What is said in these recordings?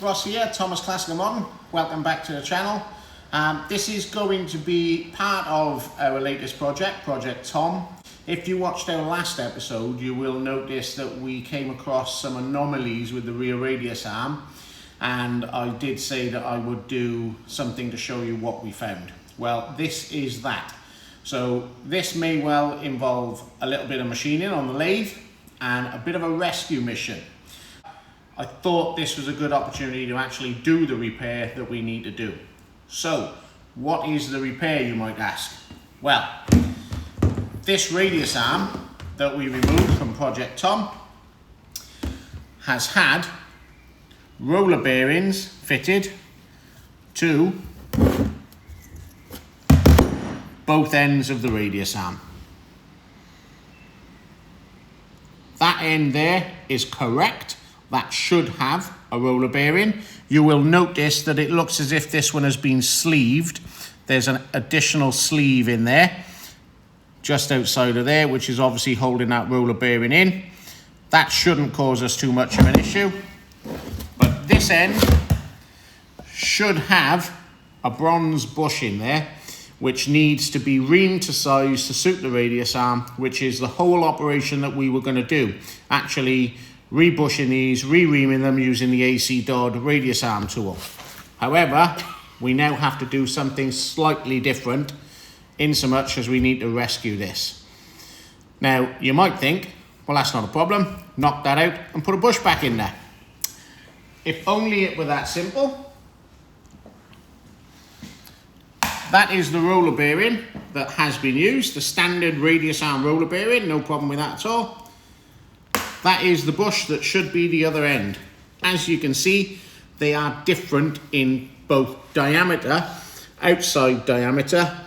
Ross here, Thomas Classic and Modern. Welcome back to the channel. This is going to be part of our latest project, Project Tom. If you watched our last episode, you will notice that we came across some anomalies with the rear radius arm, and I did say that I would do something to show you what we found. Well, this is that. So this may well involve a little bit of machining on the lathe and a bit of a rescue mission. I thought this was a good opportunity to actually do the repair that we need to do. So, what is the repair, you might ask? Well, this radius arm that we removed from Project Tom has had roller bearings fitted to both ends of the radius arm. That end there is correct. That should have a roller bearing. You will notice that it looks as if this one has been sleeved. There's an additional sleeve in there, just outside of there, which is obviously holding that roller bearing in. That shouldn't cause us too much of an issue. But this end should have a bronze bush in there, which needs to be reamed to size to suit the radius arm, which is the whole operation that we were going to do. Actually, rebushing these, re-reaming them using the AC Dodd radius arm tool. However, we now have to do something slightly different in so much as we need to rescue this. Now, you might think, well, that's not a problem. Knock that out and put a bush back in there. If only it were that simple. That is the roller bearing that has been used, the standard radius arm roller bearing, no problem with that at all. That is the bush that should be the other end. As you can see, they are different in both diameter, outside diameter,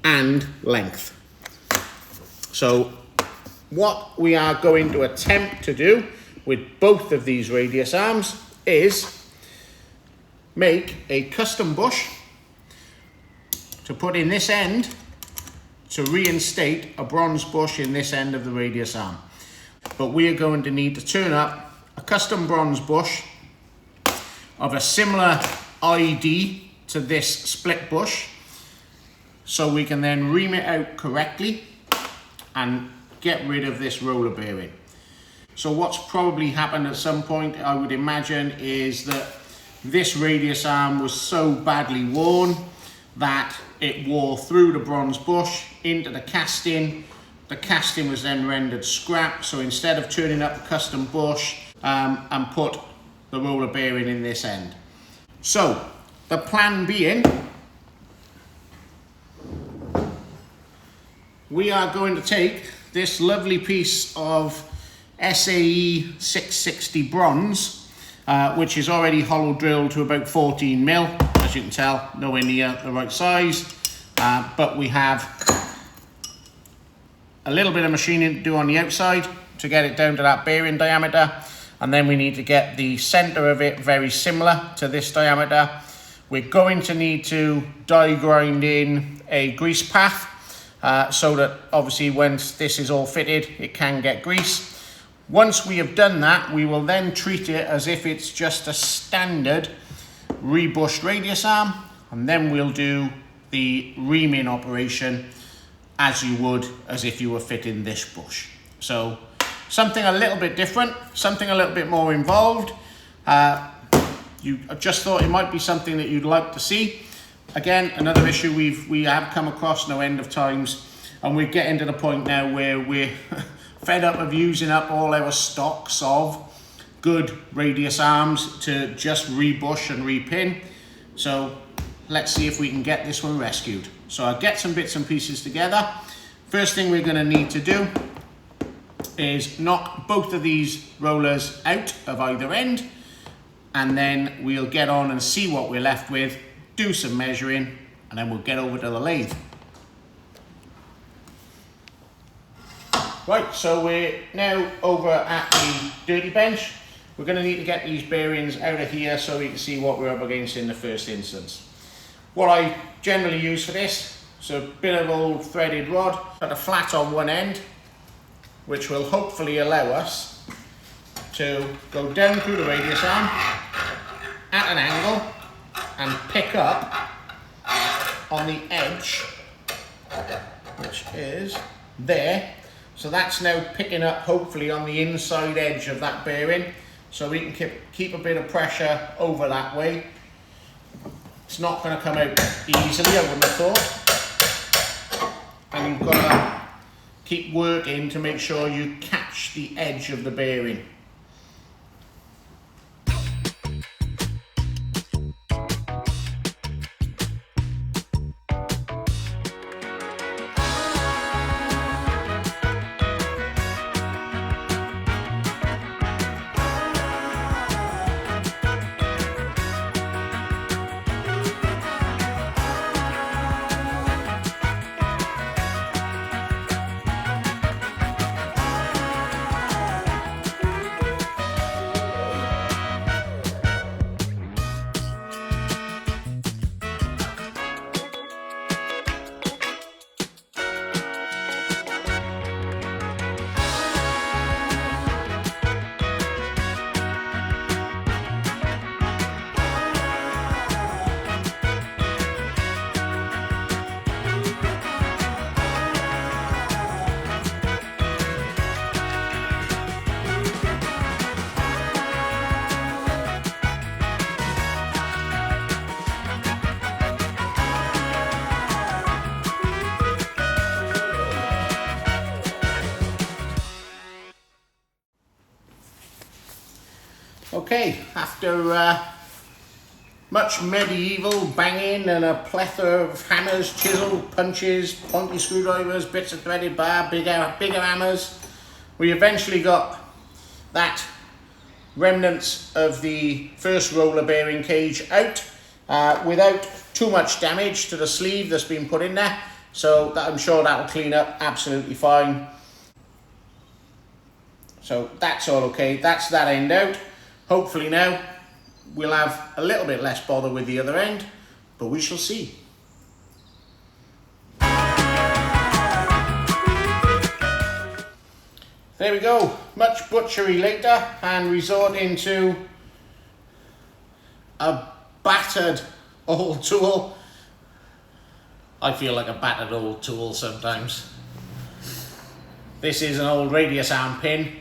and length. So what we are going to attempt to do with both of these radius arms is make a custom bush to put in this end to reinstate a bronze bush in this end of the radius arm. But we are going to need to turn up a custom bronze bush of a similar ID to this split bush, so we can then ream it out correctly and get rid of this roller bearing. So what's probably happened at some point, I would imagine, is that this radius arm was so badly worn that it wore through the bronze bush into the casting. The casting was then rendered scrap, so instead of turning up the custom bush and put the roller bearing in this end. So, the plan being, we are going to take this lovely piece of SAE 660 bronze, which is already hollow drilled to about 14 mil. As you can tell, nowhere near the right size, but we have a little bit of machining to do on the outside to get it down to that bearing diameter, and then we need to get the center of it very similar to this diameter. We're going to need to die grind in a grease path so that obviously once this is all fitted, it can get grease. Once we have done that, we will then treat it as if it's just a standard rebushed radius arm, and then we'll do the reaming operation as you would as if you were fitting this bush. So something a little bit different, something a little bit more involved. I just thought it might be something that you'd like to see. Again, another issue we have come across no end of times, and we're getting to the point now where we're fed up of using up all our stocks of good radius arms to just rebush and repin. So let's see if we can get this one rescued. So I'll get some bits and pieces together. First thing we're going to need to do is knock both of these rollers out of either end, and then we'll get on and see what we're left with, do some measuring, and then we'll get over to the lathe. Right, so we're now over at the dirty bench. We're going to need to get these bearings out of here so we can see what we're up against in the first instance. What I generally use for this is a bit of old threaded rod, got a flat on one end, which will hopefully allow us to go down through the radius arm at an angle and pick up on the edge, which is there. So that's now picking up hopefully on the inside edge of that bearing, so we can keep a bit of pressure over that way. It's not going to come out easily, I wouldn't have thought. And you've got to keep working to make sure you catch the edge of the bearing. Okay, after much medieval banging and a plethora of hammers, chisel, punches, pointy screwdrivers, bits of threaded bar, bigger hammers, we eventually got that remnants of the first roller bearing cage out without too much damage to the sleeve that's been put in there. So that, I'm sure that will clean up absolutely fine. So that's all okay, that's that end out. Hopefully now we'll have a little bit less bother with the other end, but we shall see. There we go, much butchery later and resorting to a battered old tool. I feel like a battered old tool sometimes. This is an old radius arm pin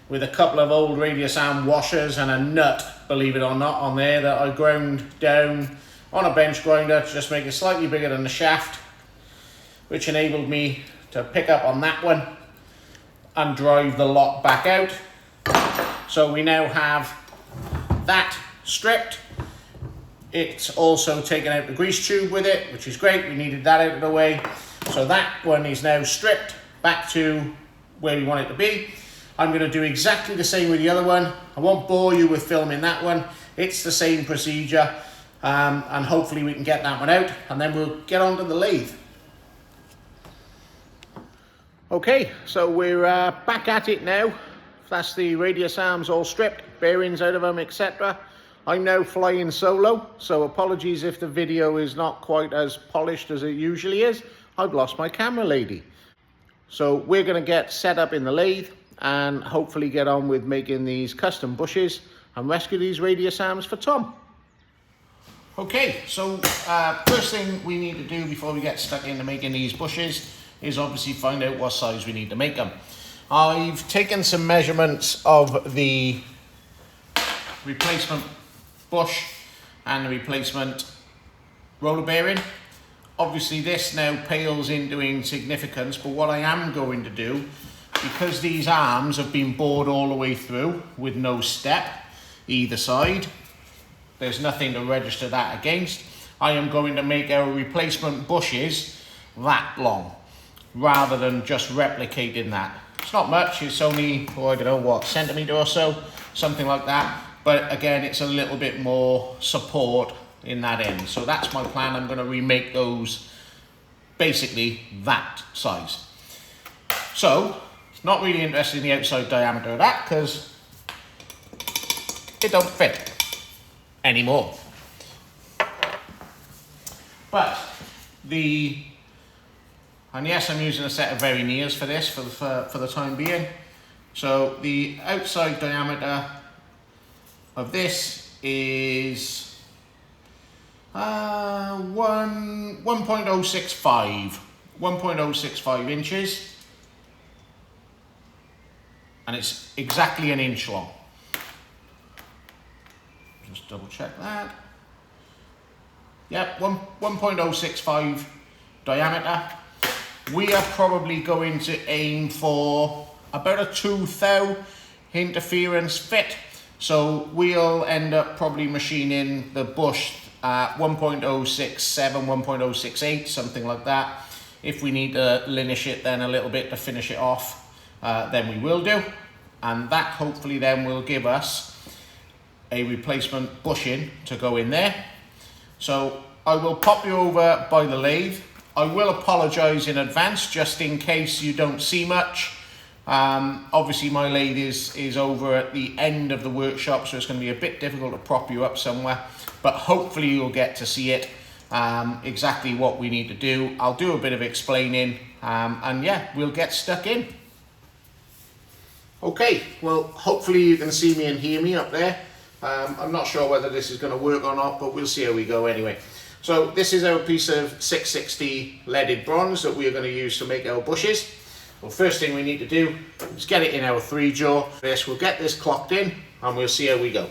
with a couple of old radius arm washers and a nut, believe it or not, on there that I ground down on a bench grinder to just make it slightly bigger than the shaft, which enabled me to pick up on that one and drive the lot back out. So we now have that stripped. It's also taken out the grease tube with it, which is great. We needed that out of the way. So that one is now stripped back to where we want it to be. I'm going to do exactly the same with the other one. I won't bore you with filming that one. It's the same procedure, and hopefully we can get that one out and then we'll get on to the lathe. Okay, so we're back at it now. That's the radius arms all stripped, bearings out of them, etc. I'm now flying solo, so apologies if the video is not quite as polished as it usually is. I've lost my camera lady. So we're going to get set up in the lathe and hopefully get on with making these custom bushes and rescue these radius arms for Tom. Okay, so first thing we need to do before we get stuck into making these bushes is obviously find out what size we need to make them. I've taken some measurements of the replacement bush and the replacement roller bearing. Obviously this now pales into insignificance, but what I am going to do, because these arms have been bored all the way through with no step either side, there's nothing to register that against, I am going to make our replacement bushes that long, rather than just replicating that. It's not much, it's only, oh, I don't know what, centimetre or so, something like that, but again it's a little bit more support in that end. So that's my plan. I'm going to remake those basically that size. So not really interested in the outside diameter of that because it don't fit anymore. But and yes, I'm using a set of Veneers for this for the time being. So the outside diameter of this is 1.065 inches, and it's exactly an inch long. Just double check that. Yep, 1.065 diameter. We are probably going to aim for about a 2 thou interference fit. So we'll end up probably machining the bush at 1.067, 1.068, something like that. If we need to linish it then a little bit to finish it off, then we will do. And that hopefully then will give us a replacement bushing to go in there. So I will pop you over by the lathe. I will apologise in advance just in case you don't see much. Obviously my lathe is over at the end of the workshop, so it's going to be a bit difficult to prop you up somewhere, but hopefully you'll get to see it, exactly what we need to do. I'll do a bit of explaining, and yeah, we'll get stuck in. Okay, well hopefully you can see me and hear me up there. I'm not sure whether this is going to work or not, but we'll see how we go anyway. So this is our piece of 660 leaded bronze that we are going to use to make our bushes. Well, first thing we need to do is get it in our 3-jaw. First, we'll get this clocked in and we'll see how we go.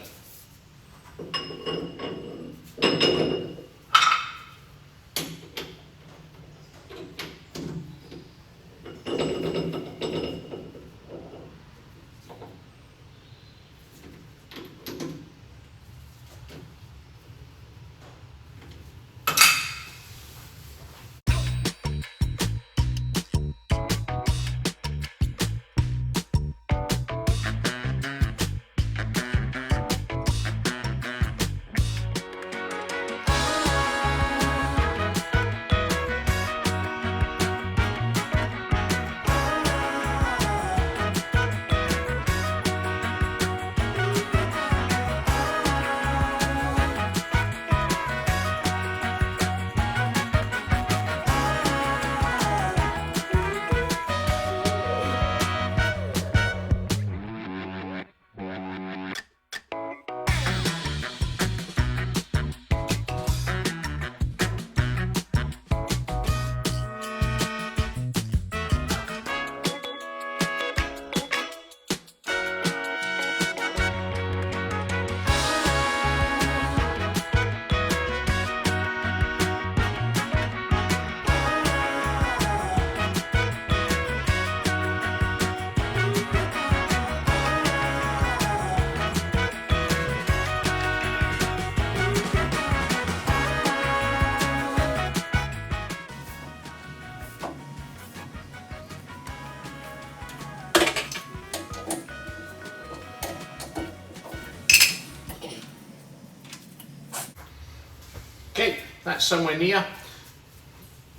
Okay, that's somewhere near.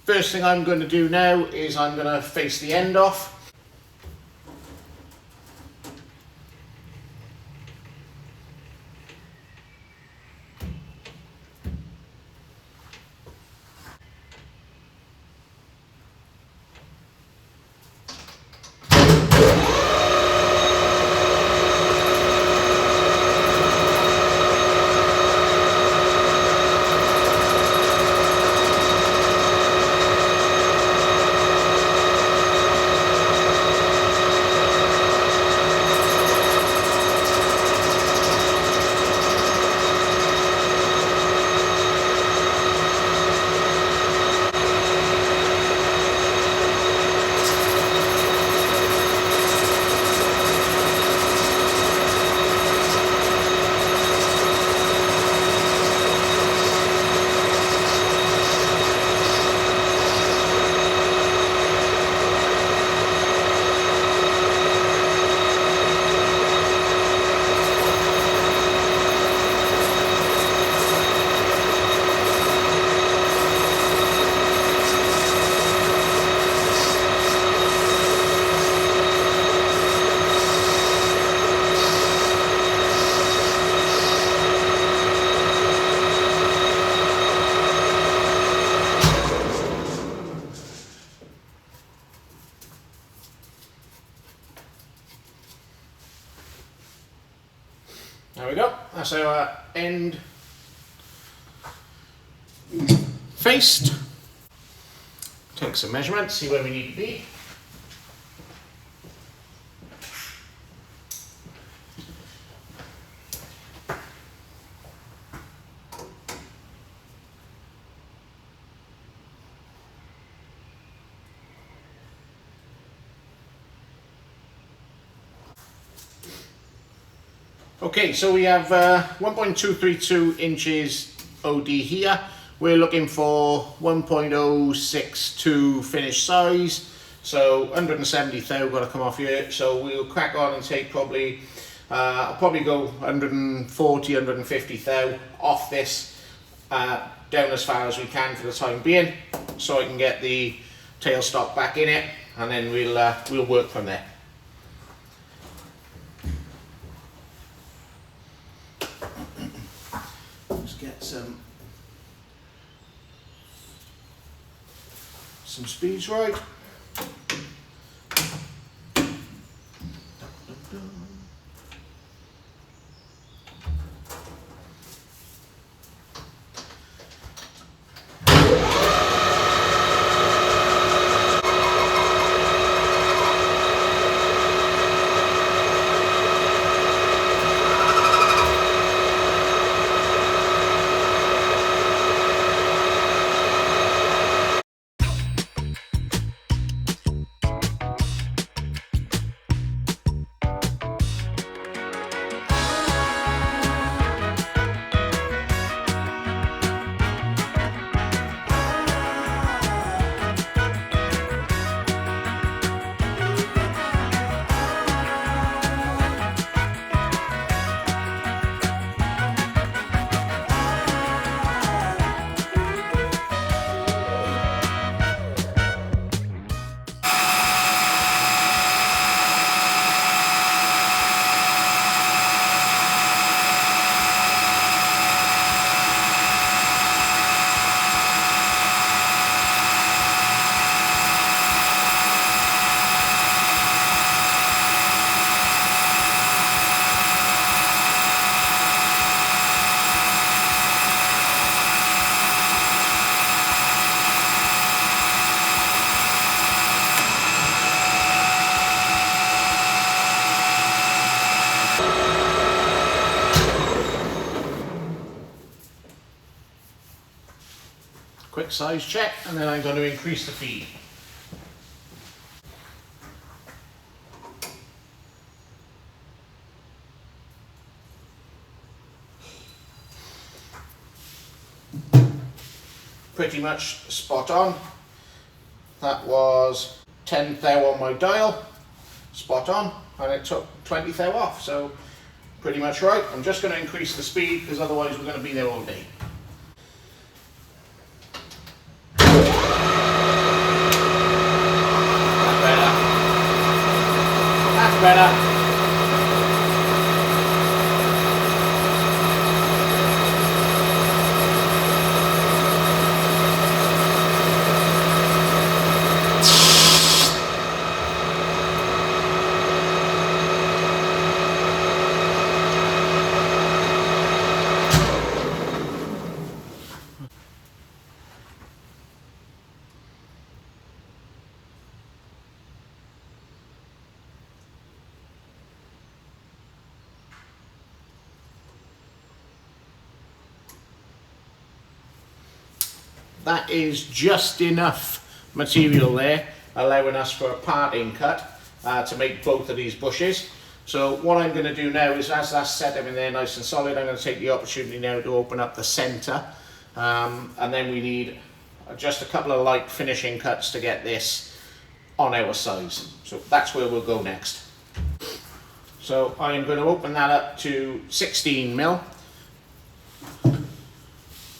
First thing I'm going to do now is I'm going to face the end off. There we go, that's our end faced. Take some measurements, see where we need to be. Okay, so we have 1.232 inches OD here. We're looking for 1.062 finish size. So 170 thou got to come off here. So we'll crack on and take probably, I'll probably go 140, 150 thou off this down as far as we can for the time being, so I can get the tailstock back in it, and then we'll work from there. Let's get some speeds right. Quick size check, and then I'm going to increase the feed. Pretty much spot on. That was 10 thou on my dial, spot on, and it took 20 thou off, so pretty much right. I'm just going to increase the speed because otherwise we're going to be there all day. Better. That is just enough material there, allowing us for a parting cut to make both of these bushes. So what I'm going to do now is, as that's set up in there nice and solid, I'm going to take the opportunity now to open up the centre, and then we need just a couple of light finishing cuts to get this on our size. So that's where we'll go next. So I am going to open that up to 16 mil.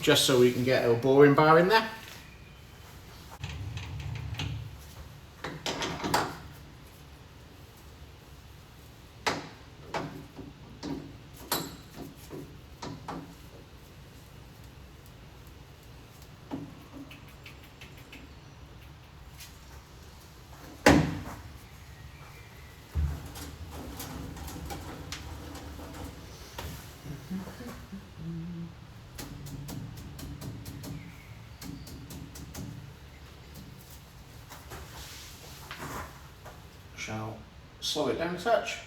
Just so we can get our boring bar in there. shall slow it down a touch.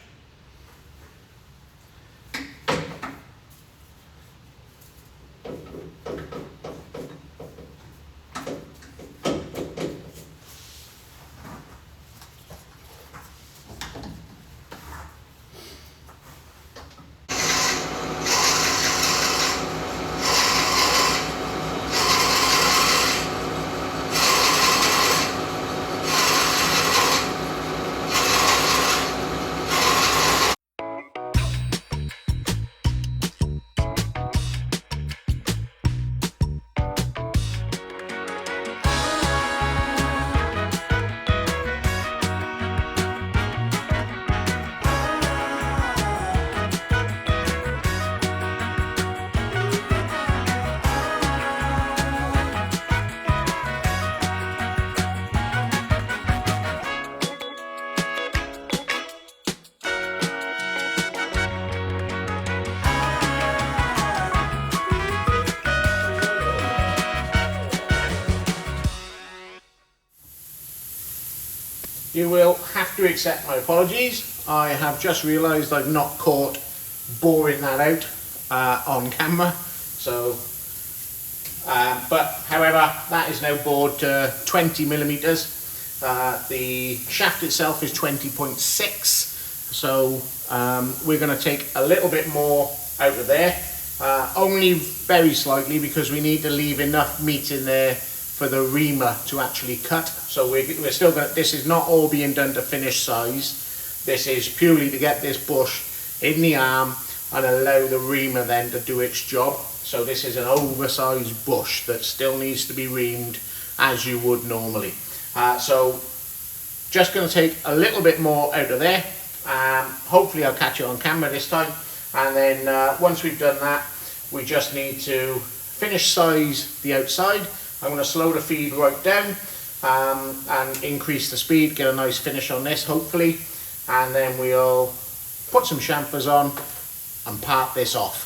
You will have to accept my apologies. I have just realised I've not caught boring that out on camera. So, but however, that is now bored to 20 millimeters. The shaft itself is 20.6. So we're going to take a little bit more out of there, only very slightly, because we need to leave enough meat in there for the reamer to actually cut. So we're still going to, this is not all being done to finish size. This is purely to get this bush in the arm and allow the reamer then to do its job. So this is an oversized bush that still needs to be reamed as you would normally. So just going to take a little bit more out of there. Hopefully I'll catch it on camera this time. And then once we've done that, we just need to finish size the outside. I'm going to slow the feed right down and increase the speed, get a nice finish on this hopefully, and then we'll put some chamfers on and part this off.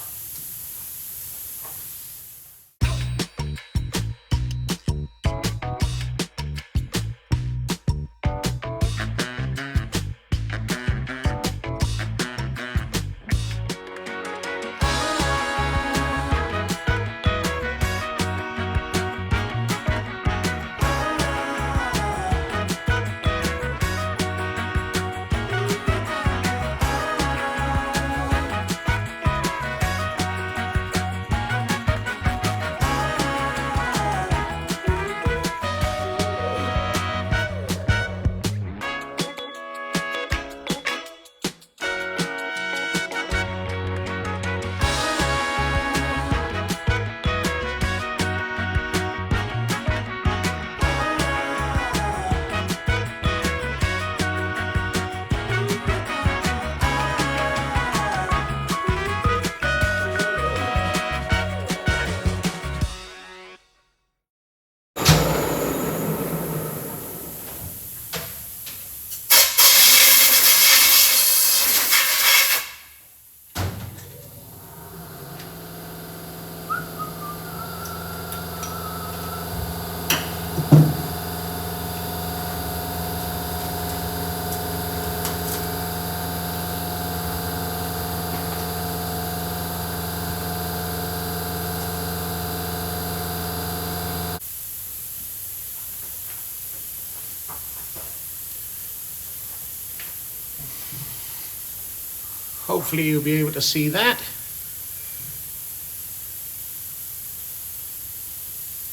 Hopefully you'll be able to see that.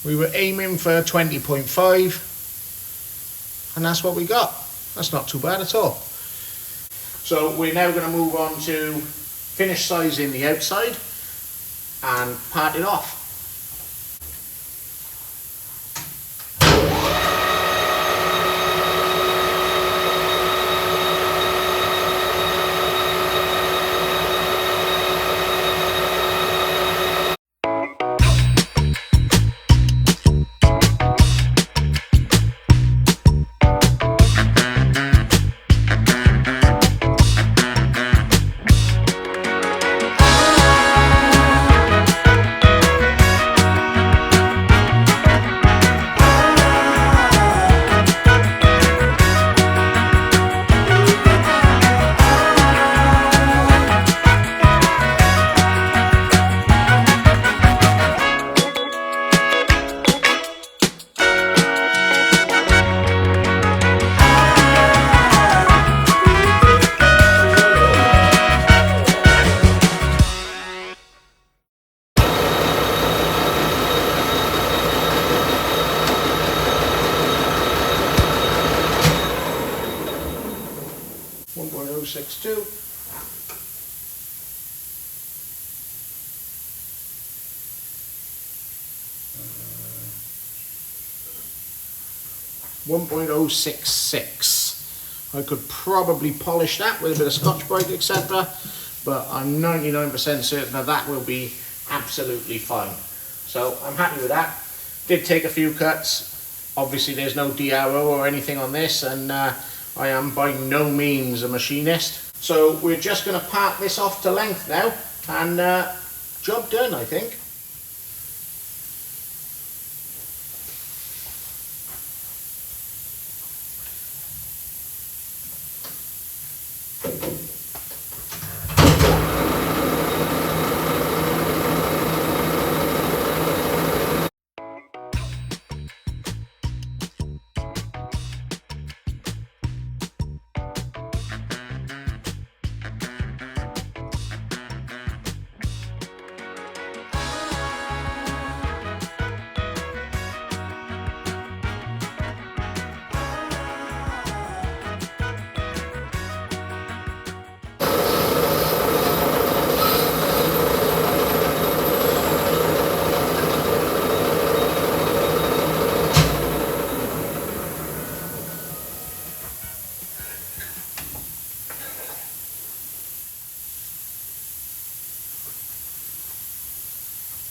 We were aiming for 20.5 and that's what we got. That's not too bad at all. So we're now going to move on to finish sizing the outside and part it off. 0.62. 1.066. I could probably polish that with a bit of Scotch-Brite, etc., but I'm 99% certain that will be absolutely fine. So I'm happy with that. Did take a few cuts. Obviously there's no DRO or anything on this, and I am by no means a machinist. So we're just going to part this off to length now, and job done, I think.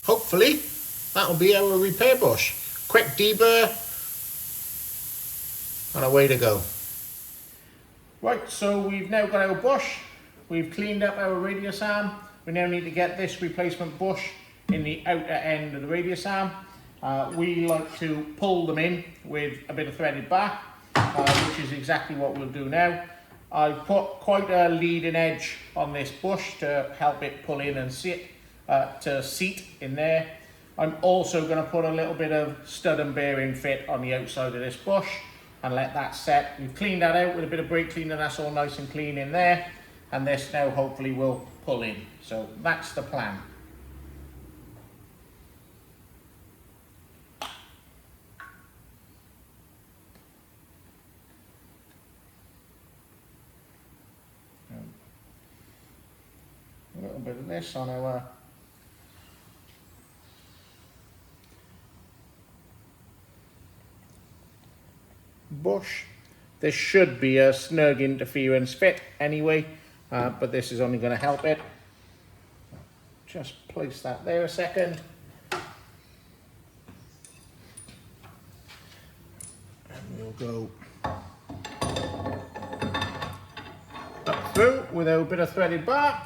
Hopefully that'll be our repair bush. Quick deburr and away to go. Right, so we've now got our bush, we've cleaned up our radius arm. We now need to get this replacement bush in the outer end of the radius arm. We like to pull them in with a bit of threaded bar, which is exactly what we'll do now. I've put quite a leading edge on this bush to help it pull in and sit. To seat in there. I'm also going to put a little bit of stud and bearing fit on the outside of this bush and let that set. We've cleaned that out with a bit of brake cleaner, that's all nice and clean in there, and this now hopefully will pull in. So that's the plan. A little bit of this on our bush. This should be a snug interference fit anyway, but this is only going to help it. Just place that there a second. And we'll go up through with a bit of threaded bar.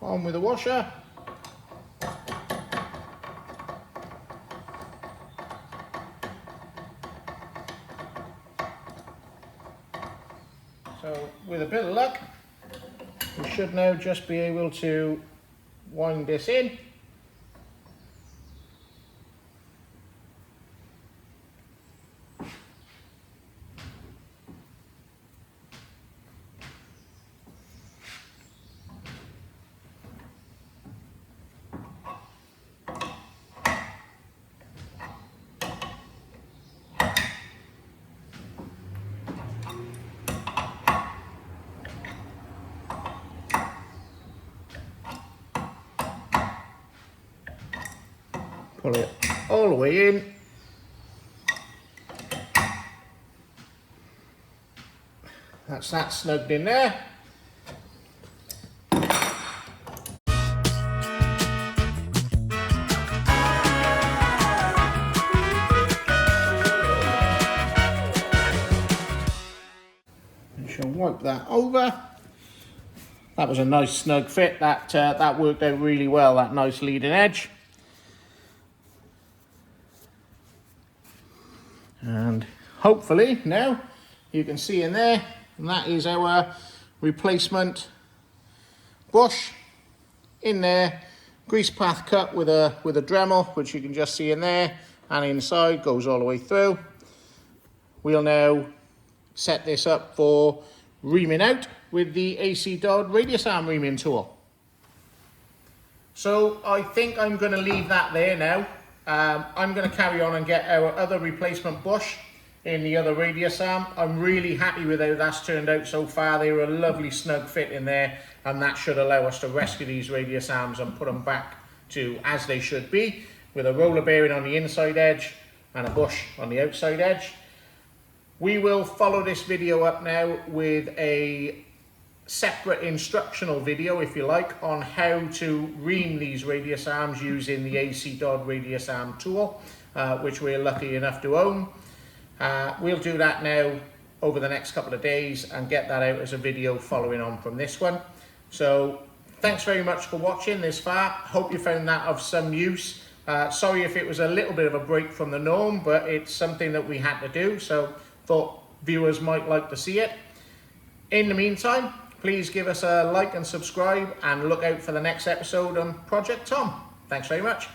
On with the washer. So with a bit of luck, we should now just be able to wind this in. Pull it all the way in. That's that snugged in there. And shall wipe that over. That was a nice snug fit. That worked out really well, that nice leading edge. And hopefully now you can see in there, and that is our replacement bush in there, grease path cut with a Dremel, which you can just see in there, and inside goes all the way through. We'll now set this up for reaming out with the AC Dodd radius arm reaming tool. So I think I'm going to leave that there now. I'm going to carry on and get our other replacement bush in the other radius arm. I'm really happy with how that's turned out so far. They were a lovely snug fit in there, and that should allow us to rescue these radius arms and put them back to as they should be, with a roller bearing on the inside edge and a bush on the outside edge. We will follow this video up now with a separate instructional video, if you like, on how to ream these radius arms using the AC Dodd radius arm tool, which we're lucky enough to own. We'll do that now over the next couple of days and get that out as a video following on from this one. So thanks very much for watching this far. Hope you found that of some use. Sorry if it was a little bit of a break from the norm, but it's something that we had to do, so thought viewers might like to see it. In the meantime, please give us a like and subscribe, and look out for the next episode on Project Tom. Thanks very much.